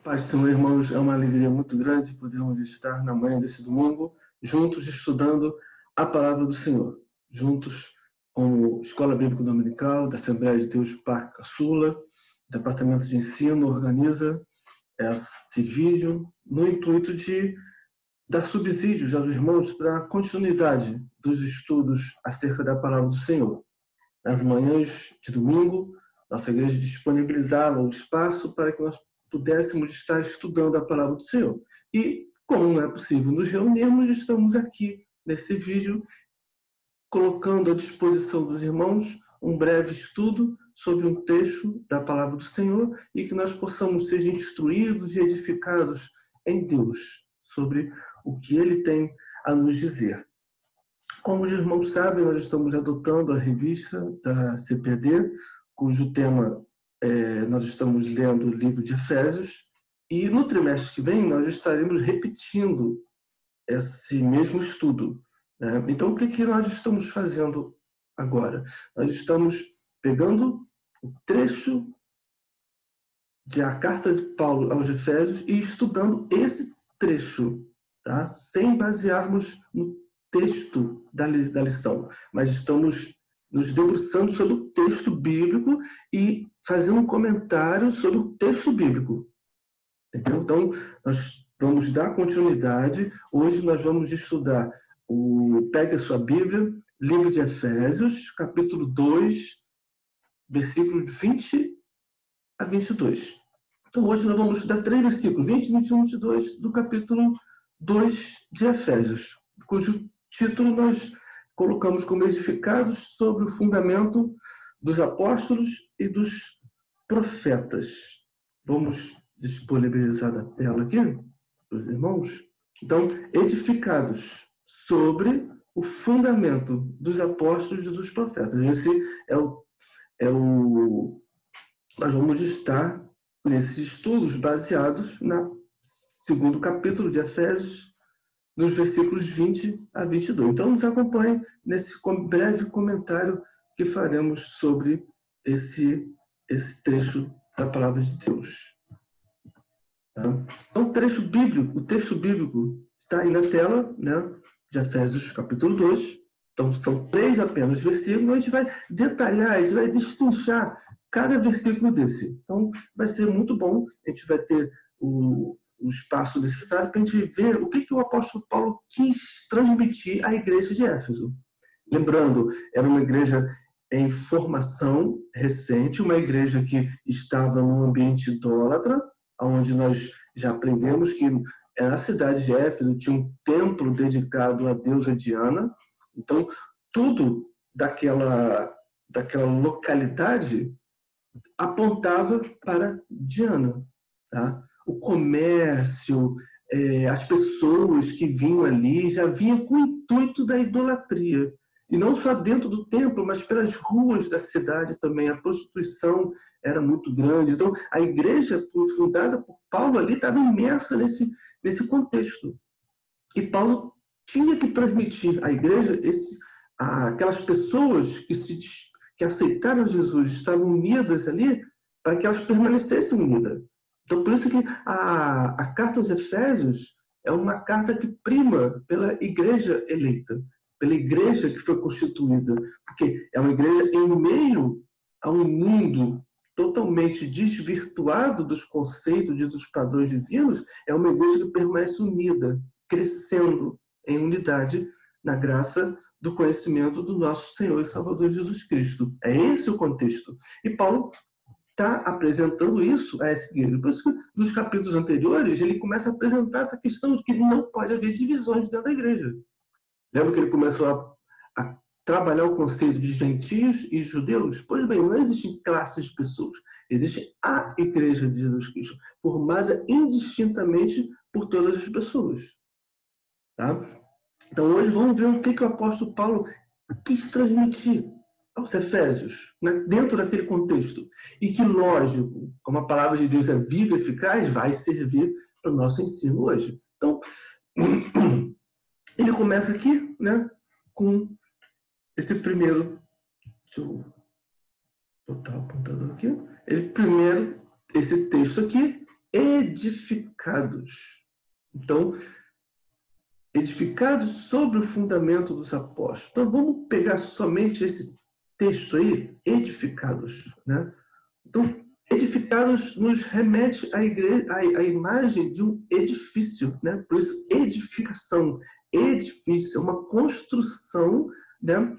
Paz do Senhor, irmãos, é uma alegria muito grande podermos estar na manhã desse domingo, juntos estudando a Palavra do Senhor, juntos com a Escola Bíblica Dominical, da Assembleia de Deus Parque Caçula, o Departamento de Ensino organiza esse vídeo no intuito de dar subsídios aos irmãos para a continuidade dos estudos acerca da Palavra do Senhor. Nas manhãs de domingo, nossa igreja disponibilizava o espaço para que nós pudéssemos estar estudando a Palavra do Senhor. E, como não é possível nos reunirmos, estamos aqui nesse vídeo colocando à disposição dos irmãos um breve estudo sobre um trecho da Palavra do Senhor e que nós possamos ser instruídos e edificados em Deus sobre o que Ele tem a nos dizer. Como os irmãos sabem, nós estamos adotando a revista da CPD, cujo tema nós estamos lendo o livro de Efésios, e no trimestre que vem nós estaremos repetindo esse mesmo estudo, né? Então, o que nós estamos fazendo agora? Nós estamos pegando o trecho da carta de Paulo aos Efésios e estudando esse trecho, tá? Sem basearmos no texto da lição, mas estamos nos debruçando sobre o texto bíblico e fazendo um comentário sobre o texto bíblico. Entendeu? Então, nós vamos dar continuidade. Hoje nós vamos estudar pegue a sua Bíblia, livro de Efésios, capítulo 2, versículos 20 a 22. Então, hoje nós vamos estudar 3 versículos, 20, 21 e 22, do capítulo 2 de Efésios, cujo título nós colocamos como edificados sobre o fundamento dos apóstolos e dos profetas. Vamos disponibilizar a tela aqui para os irmãos. Então, edificados sobre o fundamento dos apóstolos e dos profetas. Esse nós vamos estar nesses estudos baseados no segundo capítulo de Efésios, nos versículos 20 a 22. Então, nos acompanhe nesse breve comentário que faremos sobre esse trecho da Palavra de Deus. Tá? Então, o texto bíblico está aí na tela, né, de Efésios capítulo 2. Então, são 3 apenas versículos, a gente vai detalhar, a gente vai destrinchar cada versículo desse. Então, vai ser muito bom, a gente vai ter o espaço necessário para a gente ver o que o apóstolo Paulo quis transmitir à igreja de Éfeso. Lembrando, era uma igreja em formação recente, uma igreja que estava num ambiente idólatra, onde nós já aprendemos que na cidade de Éfeso tinha um templo dedicado à deusa Diana. Então, tudo daquela localidade apontava para Diana, tá? O comércio, as pessoas que vinham ali já vinham com o intuito da idolatria. E não só dentro do templo, mas pelas ruas da cidade também. A prostituição era muito grande. Então, a igreja fundada por Paulo ali estava imersa nesse contexto. E Paulo tinha que transmitir à igreja aquelas pessoas que aceitaram Jesus, estavam unidas ali, para que elas permanecessem unidas. Então, por isso que a carta aos Efésios é uma carta que prima pela igreja eleita, pela igreja que foi constituída, porque é uma igreja em meio a um mundo totalmente desvirtuado dos conceitos e dos padrões divinos, é uma igreja que permanece unida, crescendo em unidade na graça do conhecimento do nosso Senhor e Salvador Jesus Cristo. É esse o contexto. E Paulo está apresentando isso a essa igreja. Por isso que nos capítulos anteriores ele começa a apresentar essa questão de que não pode haver divisões dentro da igreja. Lembra que ele começou a trabalhar o conceito de gentios e judeus? Pois bem, não existem classes de pessoas. Existe a igreja de Jesus Cristo, formada indistintamente por todas as pessoas. Tá? Então hoje vamos ver o que o apóstolo Paulo quis transmitir aos Efésios, né, dentro daquele contexto. E que, lógico, como a palavra de Deus é viva e eficaz, vai servir para o nosso ensino hoje. Então, ele começa aqui, né, com esse primeiro... Deixa eu botar o apontador aqui. Esse texto aqui, edificados. Então, edificados sobre o fundamento dos apóstolos. Então, vamos pegar somente esse texto aí, edificados, né? Então, edificados nos remete à imagem de um edifício, né? Por isso, edificação, edifício, uma construção, né?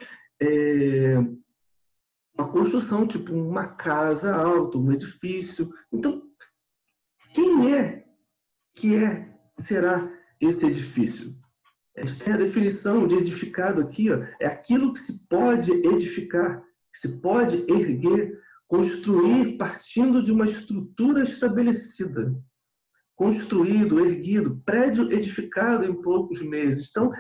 Uma construção, tipo uma casa alta, um edifício. Então, quem será esse edifício? A gente tem a definição de edificado aqui, ó, é aquilo que se pode edificar, que se pode erguer, construir partindo de uma estrutura estabelecida. Construído, erguido, prédio edificado em poucos meses. Então,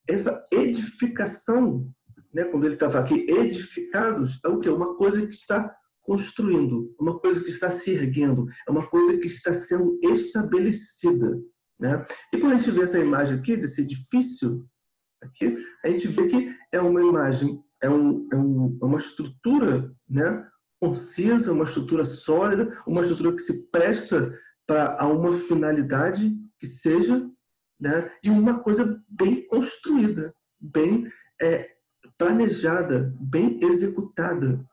essa edificação, né, quando ele estava aqui, edificados, é o quê? Uma coisa que está construindo, uma coisa que está se erguendo, é uma coisa que está sendo estabelecida. Né? E quando a gente vê essa imagem aqui, desse edifício, aqui, a gente vê que é uma imagem, uma estrutura, né, concisa, uma estrutura sólida, uma estrutura que se presta para uma finalidade que seja, né, e uma coisa bem construída, bem planejada, bem executada.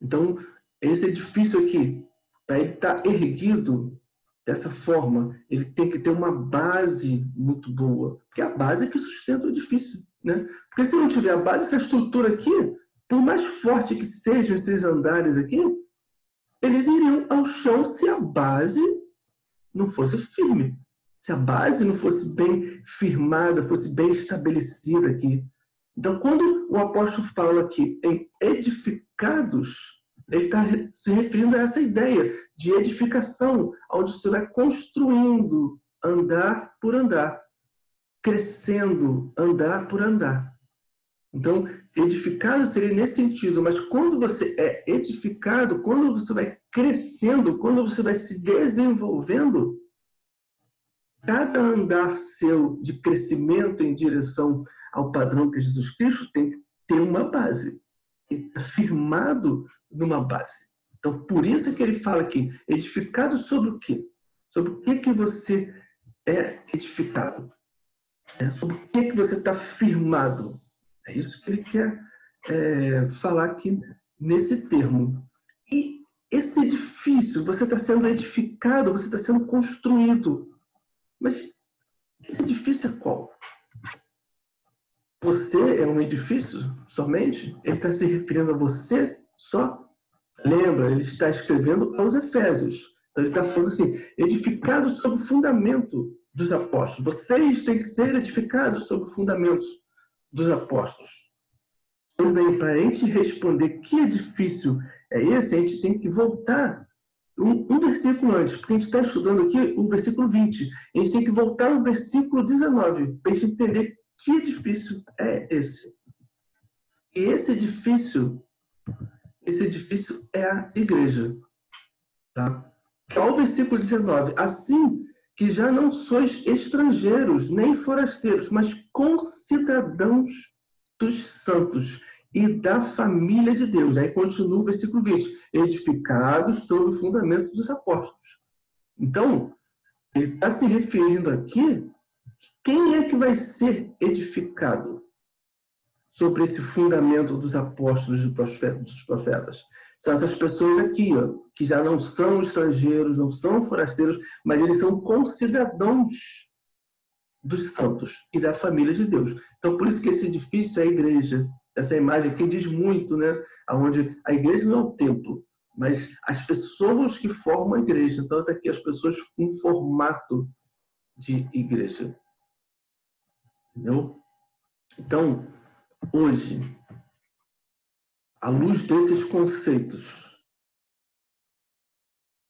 Então, esse edifício aqui, para ele estar erguido dessa forma, ele tem que ter uma base muito boa, porque é a base é que sustenta o edifício, né? Porque se não tiver a base, essa estrutura aqui, por mais forte que sejam esses andares aqui, eles iriam ao chão se a base não fosse firme, se a base não fosse bem firmada, fosse bem estabelecida aqui. Então, quando o apóstolo fala aqui em edificados, ele está se referindo a essa ideia de edificação, onde você vai construindo andar por andar, crescendo andar por andar. Então, edificado seria nesse sentido, mas quando você é edificado, quando você vai crescendo, quando você vai se desenvolvendo, cada andar seu de crescimento em direção ao padrão que é Jesus Cristo tem que ter uma base, tem que estar firmado numa base. Então, por isso que ele fala aqui, edificado sobre o quê? Sobre o que você é edificado? Sobre o que você está firmado? É isso que ele quer falar aqui nesse termo. E esse edifício, você está sendo edificado, você está sendo construído. Mas esse edifício é qual? Você é um edifício somente? Ele está se referindo a você só? Lembra, ele está escrevendo aos Efésios. Então ele está falando assim, edificados sobre o fundamento dos apóstolos. Vocês têm que ser edificados sobre os fundamentos dos apóstolos. Pois bem, para a gente responder que edifício é esse, a gente tem que voltar um versículo antes, porque a gente está estudando aqui o versículo 20. A gente tem que voltar ao versículo 19, para a gente entender que edifício é esse. E esse edifício é a igreja. Tá? Olha o versículo 19. Assim que já não sois estrangeiros, nem forasteiros, mas concidadãos dos santos e da família de Deus. Aí continua o versículo 20. Edificados sobre o fundamento dos apóstolos. Então, ele está se referindo aqui, quem é que vai ser edificado sobre esse fundamento dos apóstolos e dos profetas? São essas pessoas aqui, ó, que já não são estrangeiros, não são forasteiros, mas eles são concidadãos dos santos e da família de Deus. Então, por isso que esse edifício é a igreja. Essa imagem aqui diz muito, né? Onde a igreja não é o templo, mas as pessoas que formam a igreja. Então, está aqui as pessoas em formato de igreja. Entendeu? Então, hoje, à luz desses conceitos,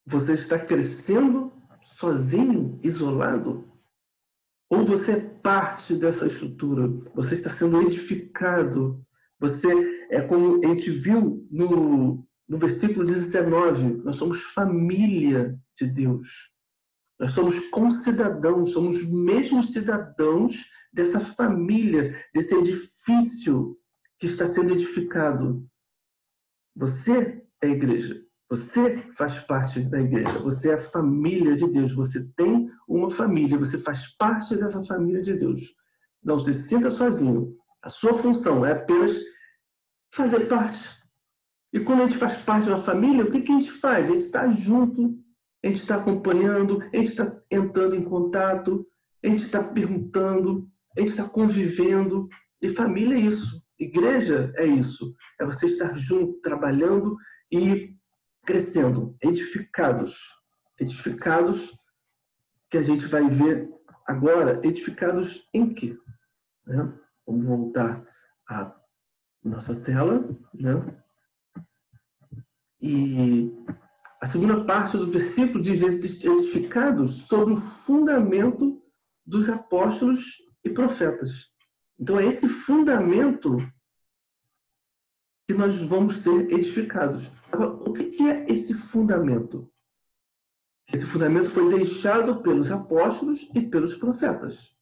você está crescendo sozinho, isolado? Ou você é parte dessa estrutura? Você está sendo edificado? Você é como a gente viu no versículo 19, nós somos família de Deus. Nós somos concidadãos, somos os mesmos cidadãos dessa família, desse edifício que está sendo edificado. Você é a igreja. Você faz parte da igreja, você é a família de Deus, você tem uma família, você faz parte dessa família de Deus. Não se sinta sozinho. A sua função é apenas fazer parte. E quando a gente faz parte de uma família, o que a gente faz? A gente está junto, a gente está acompanhando, a gente está entrando em contato, a gente está perguntando, a gente está convivendo. E família é isso. Igreja é isso. É você estar junto, trabalhando e crescendo, edificados. Edificados que a gente vai ver agora. Edificados em quê? Né? Vamos voltar à nossa tela, né? E a segunda parte do versículo diz edificados sobre o fundamento dos apóstolos e profetas. Então é esse fundamento que nós vamos ser edificados. Agora, o que é esse fundamento? Esse fundamento foi deixado pelos apóstolos e pelos profetas.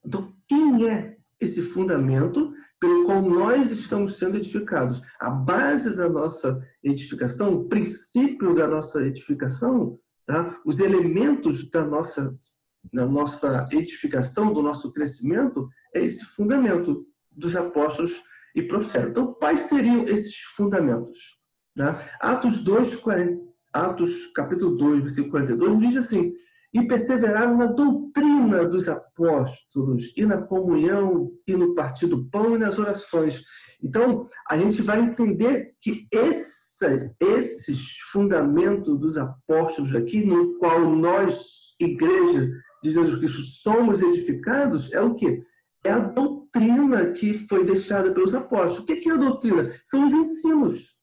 Então, quem é esse fundamento pelo qual nós estamos sendo edificados? A base da nossa edificação, o princípio da nossa edificação, tá? Os elementos da nossa edificação, do nosso crescimento, é esse fundamento dos apóstolos e profetas. Então, quais seriam esses fundamentos? Tá? Atos capítulo 2, versículo 42, diz assim: e perseveraram na doutrina dos apóstolos, e na comunhão, e no partir do pão, e nas orações. Então, a gente vai entender que esses fundamentos dos apóstolos aqui, no qual nós, igreja de Jesus Cristo, somos edificados, é o quê? É a doutrina que foi deixada pelos apóstolos. O que é a doutrina? São os ensinos.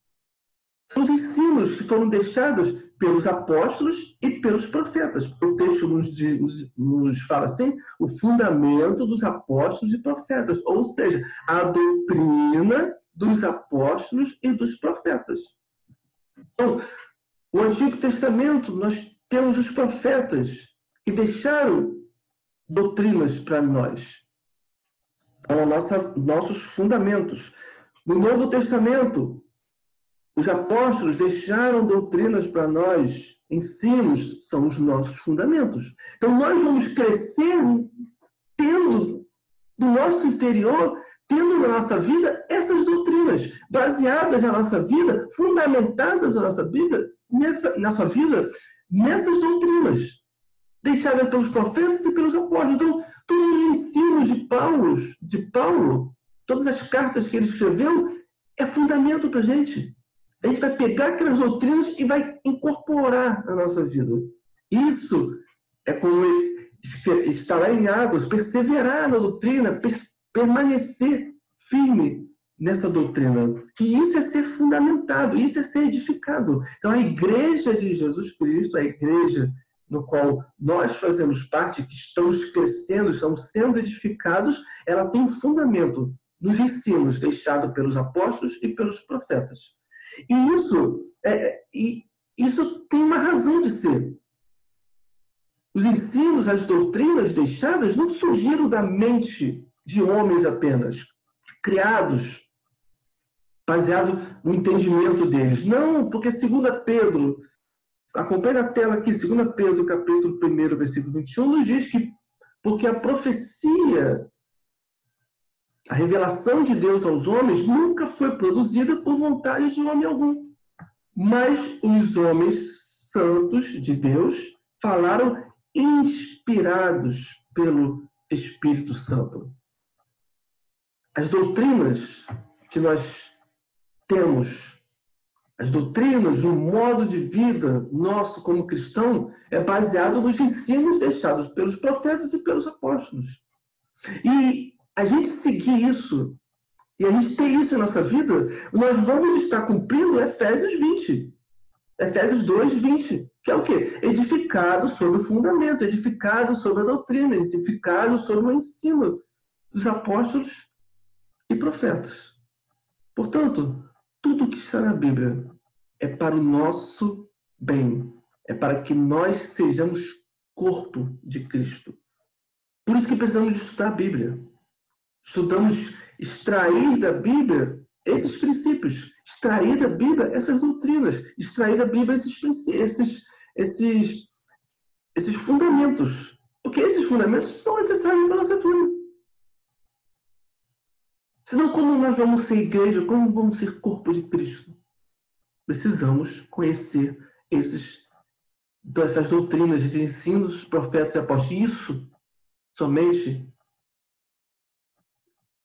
São os ensinos que foram deixados pelos apóstolos e pelos profetas. O texto nos fala assim, o fundamento dos apóstolos e profetas, ou seja, a doutrina dos apóstolos e dos profetas. Então, o Antigo Testamento, nós temos os profetas que deixaram doutrinas para nós. São nossos fundamentos. No Novo Testamento, os apóstolos deixaram doutrinas para nós, ensinos, são os nossos fundamentos. Então, nós vamos crescer tendo no nosso interior, tendo na nossa vida essas doutrinas, baseadas na nossa vida, fundamentadas na nossa vida, nessas doutrinas, deixadas pelos profetas e pelos apóstolos. Então, todos os ensinos de Paulo, todas as cartas que ele escreveu, é fundamento para a gente. A gente vai pegar aquelas doutrinas e vai incorporar na nossa vida. Isso é como está lá em Atos, perseverar na doutrina, permanecer firme nessa doutrina. E isso é ser fundamentado, isso é ser edificado. Então, a igreja de Jesus Cristo, a igreja no qual nós fazemos parte, que estamos crescendo, estamos sendo edificados, ela tem um fundamento nos ensinos deixados pelos apóstolos e pelos profetas. E isso tem uma razão de ser. Os ensinos, as doutrinas deixadas não surgiram da mente de homens apenas, criados, baseado no entendimento deles. Não, porque 2 Pedro, acompanhe na tela aqui, 2 Pedro, capítulo 1, versículo 21, nos diz que porque a profecia, a revelação de Deus aos homens nunca foi produzida por vontade de homem algum. Mas os homens santos de Deus falaram inspirados pelo Espírito Santo. As doutrinas que nós temos, as doutrinas, o modo de vida nosso como cristão é baseado nos ensinos deixados pelos profetas e pelos apóstolos. E a gente seguir isso, e a gente ter isso em nossa vida, nós vamos estar cumprindo Efésios 20. Efésios 2, 20. Que é o quê? Edificado sobre o fundamento, edificado sobre a doutrina, edificado sobre o ensino dos apóstolos e profetas. Portanto, tudo que está na Bíblia é para o nosso bem. É para que nós sejamos corpo de Cristo. Por isso que precisamos estudar a Bíblia. Estudamos extrair da Bíblia esses princípios, extrair da Bíblia essas doutrinas, extrair da Bíblia esses fundamentos. Porque esses fundamentos são necessários para a nossa vida. Senão, como nós vamos ser igreja, como vamos ser corpo de Cristo? Precisamos conhecer essas doutrinas, esses ensinos dos profetas e apóstolos. Isso somente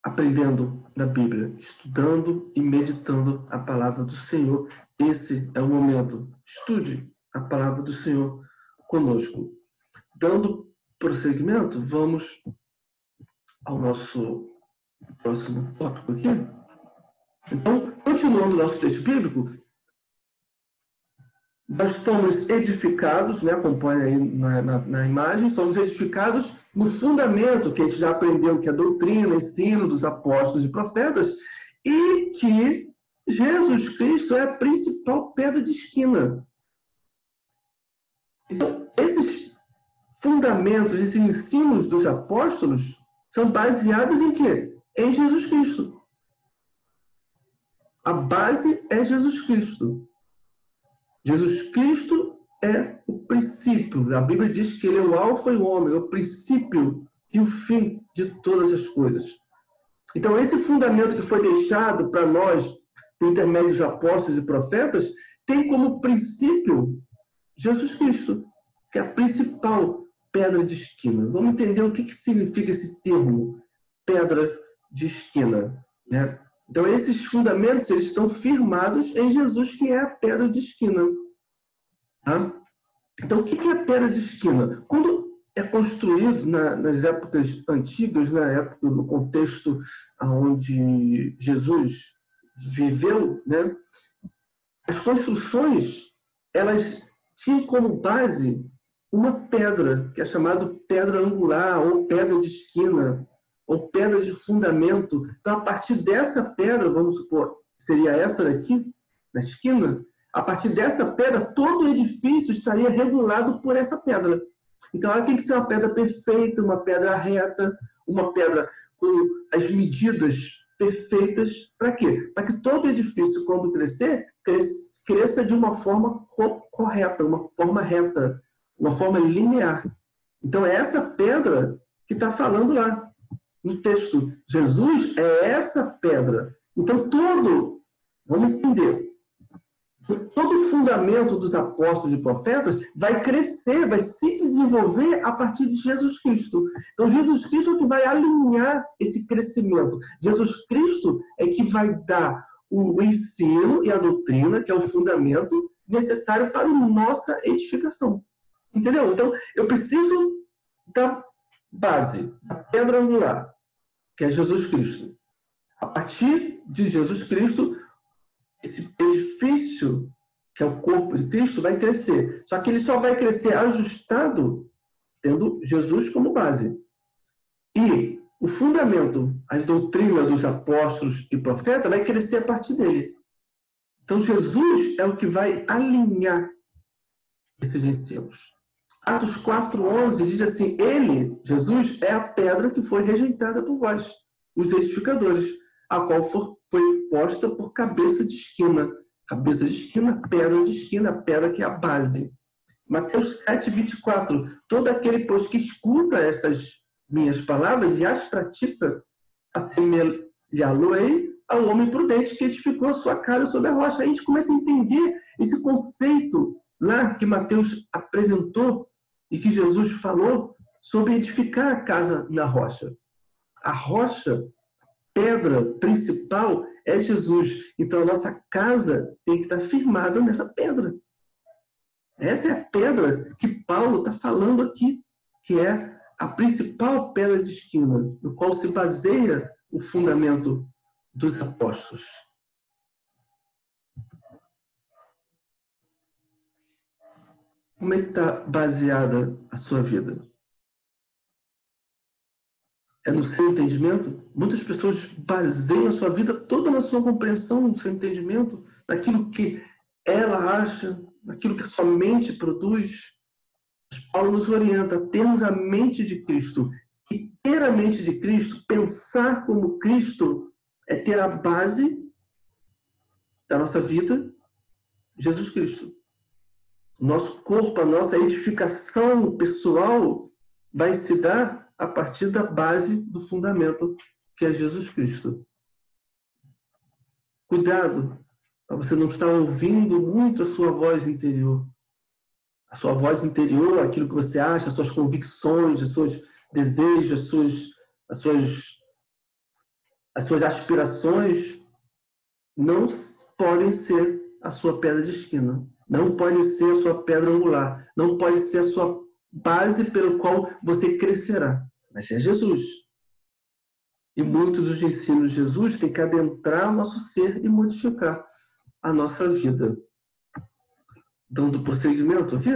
aprendendo da Bíblia, estudando e meditando a palavra do Senhor. Esse é o momento. Estude a palavra do Senhor conosco. Dando prosseguimento, vamos ao nosso próximo tópico aqui. Então, continuando o nosso texto bíblico, nós somos edificados, né, acompanha aí na imagem, somos edificados no fundamento que a gente já aprendeu, que é a doutrina, ensino dos apóstolos e profetas, e que Jesus Cristo é a principal pedra de esquina. Então, esses fundamentos, esses ensinos dos apóstolos são baseados em quê? Em Jesus Cristo. A base é Jesus Cristo. Jesus Cristo é o princípio. A Bíblia diz que ele é o alfa e o ômega, o princípio e o fim de todas as coisas. Então, esse fundamento que foi deixado para nós, por intermédio dos apóstolos e profetas, tem como princípio Jesus Cristo, que é a principal pedra de esquina. Vamos entender o que significa esse termo, pedra de esquina, né? Então, esses fundamentos eles estão firmados em Jesus, que é a pedra de esquina. Tá? Então, o que é a pedra de esquina? Quando é construído nas épocas antigas, no contexto onde Jesus viveu, né, as construções elas tinham como base uma pedra, que é chamada pedra angular, ou pedra de esquina, ou pedra de fundamento. Então, a partir dessa pedra, vamos supor, seria essa daqui, na esquina, a partir dessa pedra, todo o edifício estaria regulado por essa pedra. Então, ela tem que ser uma pedra perfeita, uma pedra reta, uma pedra com as medidas perfeitas. Para quê? Para que todo edifício, quando crescer, cresça de uma forma correta, uma forma reta, uma forma linear. Então, é essa pedra que está falando lá no texto. Jesus é essa pedra. Então, vamos entender, todo o fundamento dos apóstolos e profetas vai crescer, vai se desenvolver a partir de Jesus Cristo. Então, Jesus Cristo é que vai alinhar esse crescimento. Jesus Cristo é que vai dar o ensino e a doutrina, que é o fundamento necessário para a nossa edificação. Entendeu? Então, eu preciso da base, a pedra angular, que é Jesus Cristo. A partir de Jesus Cristo, esse edifício, que é o corpo de Cristo, vai crescer. Só que ele só vai crescer ajustado tendo Jesus como base. E o fundamento, as doutrinas dos apóstolos e profetas, vai crescer a partir dele. Então, Jesus é o que vai alinhar esses ensinos. Atos 4:11 diz assim: ele, Jesus, é a pedra que foi rejeitada por vós, os edificadores, a qual foi posta por cabeça de esquina. Cabeça de esquina, pedra de esquina, pedra que é a base. Mateus 7:24. Todo aquele, pois, que escuta essas minhas palavras e as pratica, assemelhá-lo-ei ao homem prudente que edificou a sua casa sobre a rocha. Aí a gente começa a entender esse conceito lá que Mateus apresentou e que Jesus falou sobre edificar a casa na rocha. A rocha, pedra principal, é Jesus. Então, a nossa casa tem que estar firmada nessa pedra. Essa é a pedra que Paulo está falando aqui, que é a principal pedra de esquina, no qual se baseia o fundamento dos apóstolos. Como é que está baseada a sua vida? É no seu entendimento? Muitas pessoas baseiam a sua vida toda na sua compreensão, no seu entendimento, naquilo que ela acha, naquilo que a sua mente produz. Paulo nos orienta a termos a mente de Cristo. E ter a mente de Cristo, pensar como Cristo, é ter a base da nossa vida, Jesus Cristo. O nosso corpo, a nossa edificação pessoal vai se dar a partir da base do fundamento, que é Jesus Cristo. Cuidado, para você não estar ouvindo muito a sua voz interior. A sua voz interior, aquilo que você acha, as suas convicções, os seus desejos, as suas aspirações, não podem ser a sua pedra de esquina. Não pode ser a sua pedra angular. Não pode ser a sua base pelo qual você crescerá. Mas é Jesus. E muitos dos ensinos de Jesus têm que adentrar o nosso ser e modificar a nossa vida. Dando prosseguimento aqui,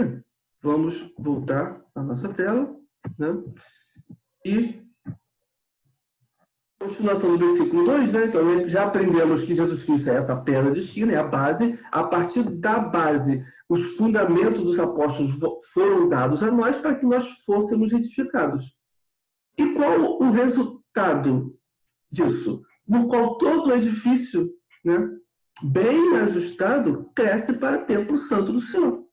vamos voltar à nossa tela, né? E continuação do versículo 2, né? Então, já aprendemos que Jesus Cristo é essa pedra de esquina, é a base. A partir da base, os fundamentos dos apóstolos foram dados a nós para que nós fôssemos edificados. E qual o resultado disso? No qual todo edifício, né, bem ajustado, cresce para o templo santo do Senhor.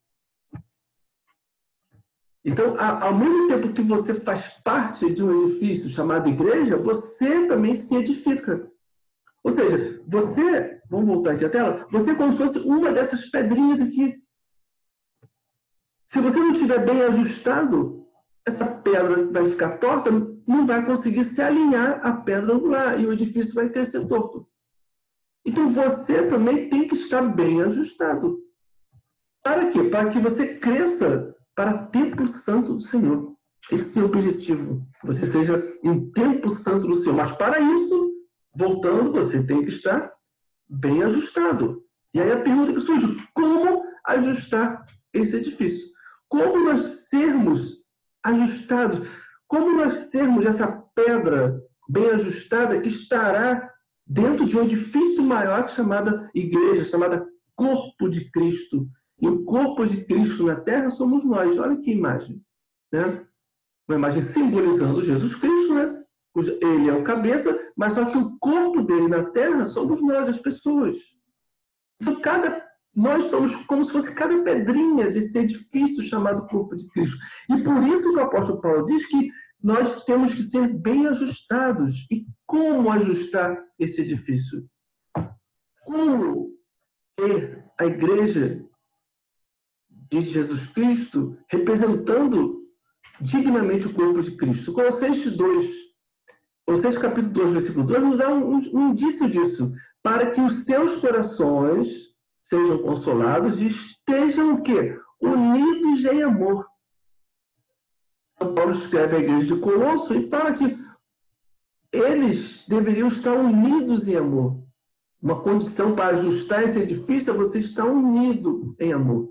Então, ao mesmo tempo que você faz parte de um edifício chamado igreja, você também se edifica. Ou seja, você, vamos voltar aqui à tela, você é como se fosse uma dessas pedrinhas aqui. Se você não estiver bem ajustado, essa pedra vai ficar torta, não vai conseguir se alinhar à pedra angular e o edifício vai crescer torto. Então, você também tem que estar bem ajustado. Para quê? Para que você cresça para templo santo do Senhor. Esse é o objetivo. Que você seja um templo santo do Senhor. Mas para isso, voltando, você tem que estar bem ajustado. E aí a pergunta que surge: como ajustar esse edifício? Como nós sermos ajustados? Como nós sermos essa pedra bem ajustada que estará dentro de um edifício maior chamada igreja, chamada corpo de Cristo? E o corpo de Cristo na terra somos nós. Olha que imagem, né? Uma imagem simbolizando Jesus Cristo, né? Ele é o cabeça, mas só que o corpo dele na terra somos nós, as pessoas. Então, nós somos como se fosse cada pedrinha desse edifício chamado corpo de Cristo. E por isso que o apóstolo Paulo diz que nós temos que ser bem ajustados. E como ajustar esse edifício? Como ter a igreja de Jesus Cristo representando dignamente o corpo de Cristo? Colossenses capítulo 2, versículo 2, nos dá um indício disso. Para que os seus corações sejam consolados e estejam o quê? Unidos em amor. Então, Paulo escreve à igreja de Colosso e fala que eles deveriam estar unidos em amor. Uma condição para ajustar esse edifício é você estar unido em amor.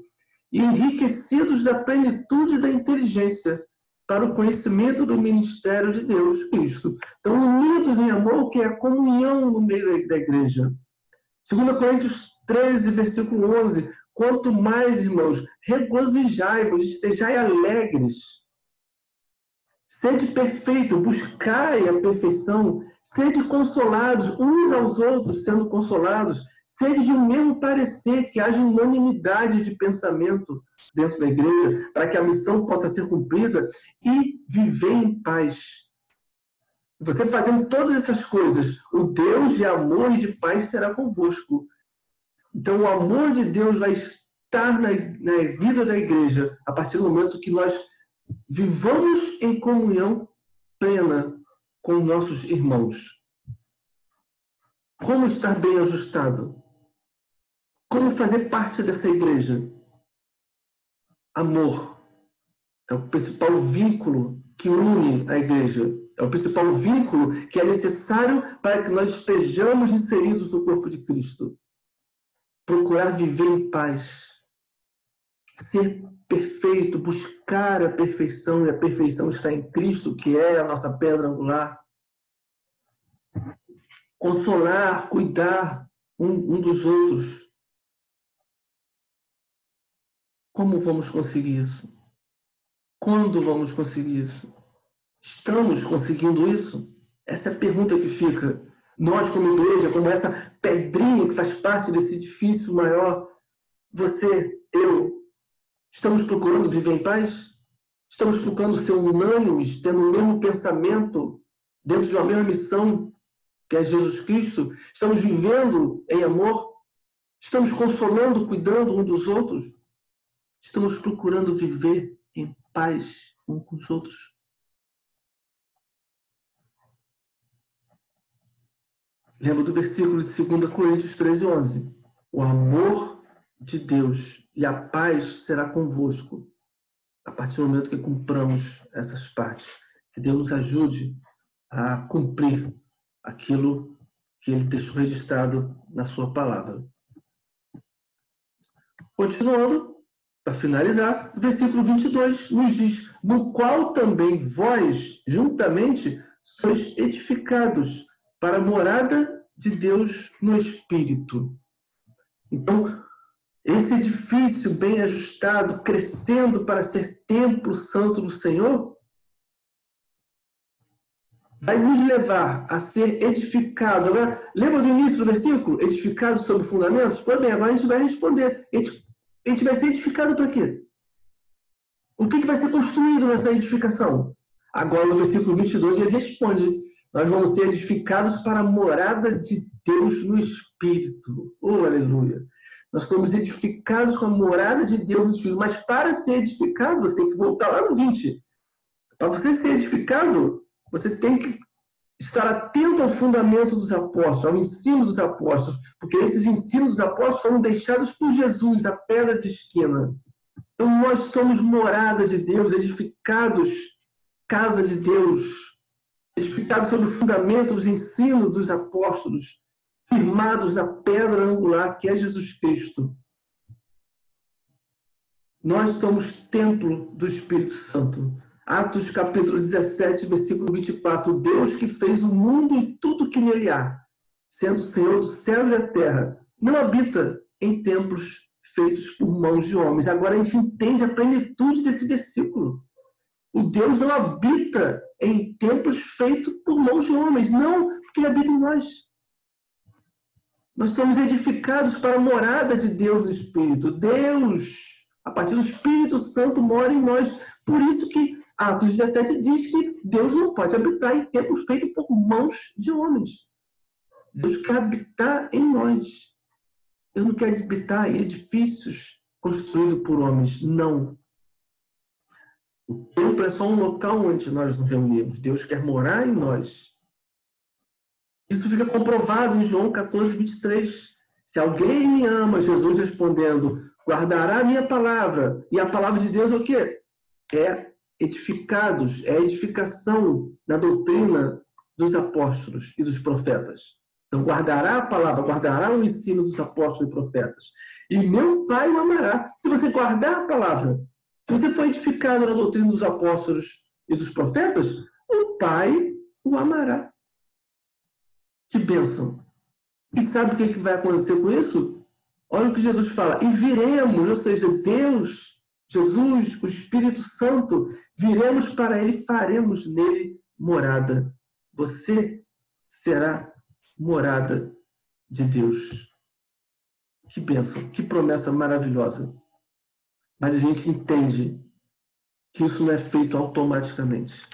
E enriquecidos da plenitude da inteligência para o conhecimento do ministério de Deus, Cristo. Então, unidos em amor, que é a comunhão no meio da igreja. 2 Coríntios 13, versículo 11. Quanto mais, irmãos, regozijai-vos, estejai alegres. Sede perfeito, buscai a perfeição. Sede consolados uns aos outros, sendo consolados. Sede de um mesmo parecer, que haja unanimidade de pensamento dentro da igreja, para que a missão possa ser cumprida e viver em paz. Você fazendo todas essas coisas, o Deus de amor e de paz será convosco. Então, o amor de Deus vai estar na vida da igreja a partir do momento que nós vivamos em comunhão plena com nossos irmãos. Como estar bem ajustado? Como fazer parte dessa igreja? Amor é o principal vínculo que une a igreja. É o principal vínculo que é necessário para que nós estejamos inseridos no corpo de Cristo. Procurar viver em paz. Ser perfeito, buscar a perfeição, e a perfeição está em Cristo, que é a nossa pedra angular. Consolar, cuidar um dos outros. Como vamos conseguir isso? Quando vamos conseguir isso? Estamos conseguindo isso? Essa é a pergunta que fica. Nós, como igreja, como essa pedrinha que faz parte desse edifício maior, você, eu, estamos procurando viver em paz? Estamos procurando ser unânimes, tendo o mesmo pensamento, dentro de uma mesma missão, que é Jesus Cristo? Estamos vivendo em amor? Estamos consolando, cuidando uns dos outros? Estamos procurando viver em paz uns com os outros? Lembra do versículo de 2 Coríntios 13:11. O amor de Deus e a paz será convosco a partir do momento que cumpramos essas partes. Que Deus nos ajude a cumprir aquilo que Ele deixou registrado na sua palavra. Continuando, para finalizar, o versículo 22 nos diz: no qual também vós, juntamente, sois edificados para a morada de Deus no Espírito. Então, esse edifício bem ajustado, crescendo para ser templo santo do Senhor, vai nos levar a ser edificados. Agora, lembra do início do versículo? Edificados sobre fundamentos? Pois bem, agora a gente vai responder. A gente vai ser edificado para quê? O que vai ser construído nessa edificação? Agora, no versículo 22, ele responde: nós vamos ser edificados para a morada de Deus no Espírito. Oh, aleluia! Nós somos edificados com a morada de Deus no Espírito. Mas para ser edificado, você tem que voltar lá no 20. Para você ser edificado, você tem que estar atento ao fundamento dos apóstolos, ao ensino dos apóstolos, porque esses ensinos dos apóstolos foram deixados por Jesus, a pedra de esquina. Então, nós somos morada de Deus, edificados, casa de Deus, edificados sobre o fundamento dos ensinos dos apóstolos, firmados na pedra angular, que é Jesus Cristo. Nós somos templo do Espírito Santo. Atos capítulo 17, versículo 24. Deus que fez o mundo e tudo que nele há, sendo o Senhor do céu e da terra, não habita em templos feitos por mãos de homens. Agora a gente entende a plenitude desse versículo. O Deus não habita em templos feitos por mãos de homens. Não, porque Ele habita em nós. Nós somos edificados para a morada de Deus no Espírito. Deus, a partir do Espírito Santo, mora em nós. Por isso que Atos 17 diz que Deus não pode habitar em templos feitos por mãos de homens. Deus quer habitar em nós. Deus não quer habitar em edifícios construídos por homens. Não. O templo é só um local onde nós nos reunimos. Deus quer morar em nós. Isso fica comprovado em João 14, 23. Se alguém me ama, Jesus respondendo, guardará a minha palavra. E a palavra de Deus é o quê? É edificados, é a edificação da doutrina dos apóstolos e dos profetas. Então, guardará a palavra, guardará o ensino dos apóstolos e profetas. E meu Pai o amará. Se você guardar a palavra, se você for edificado na doutrina dos apóstolos e dos profetas, o Pai o amará. Que bênção! E sabe o que vai acontecer com isso? Olha o que Jesus fala. E viremos, ou seja, Deus, Jesus, o Espírito Santo, viremos para Ele e faremos nele morada. Você será morada de Deus. Que bênção, que promessa maravilhosa. Mas a gente entende que isso não é feito automaticamente.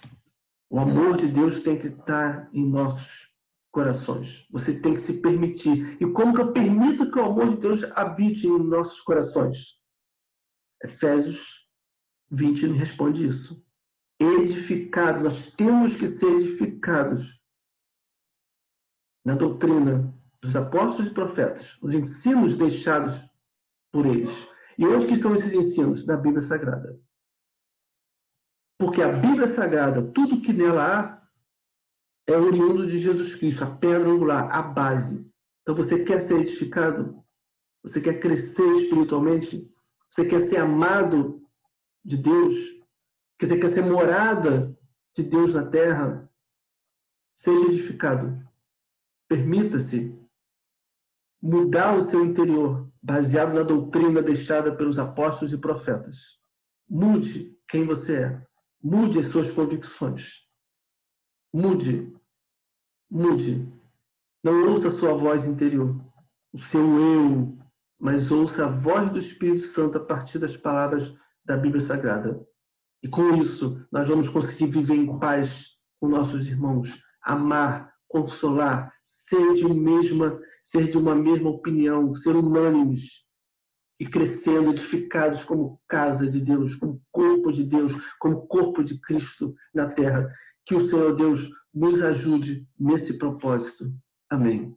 O amor de Deus tem que estar em nossos corações. Você tem que se permitir. E como que eu permito que o amor de Deus habite em nossos corações? Efésios 20 nos responde isso. Edificados, nós temos que ser edificados na doutrina dos apóstolos e profetas, os ensinos deixados por eles. E onde que estão esses ensinos? Na Bíblia Sagrada. Porque a Bíblia Sagrada, tudo que nela há, é oriundo de Jesus Cristo, a pedra angular, a base. Então você quer ser edificado? Você quer crescer espiritualmente? Você quer ser amado de Deus? Você quer ser morada de Deus na terra? Seja edificado. Permita-se mudar o seu interior, baseado na doutrina deixada pelos apóstolos e profetas. Mude quem você é. Mude as suas convicções. Mude. Mude. Não ouça a sua voz interior, o seu eu, mas ouça a voz do Espírito Santo a partir das palavras da Bíblia Sagrada. E com isso, nós vamos conseguir viver em paz com nossos irmãos, amar, consolar, ser de uma mesma opinião, ser unânimes e crescendo, edificados como casa de Deus, como corpo de Deus, como corpo de Cristo na terra. Que o Senhor Deus nos ajude nesse propósito. Amém.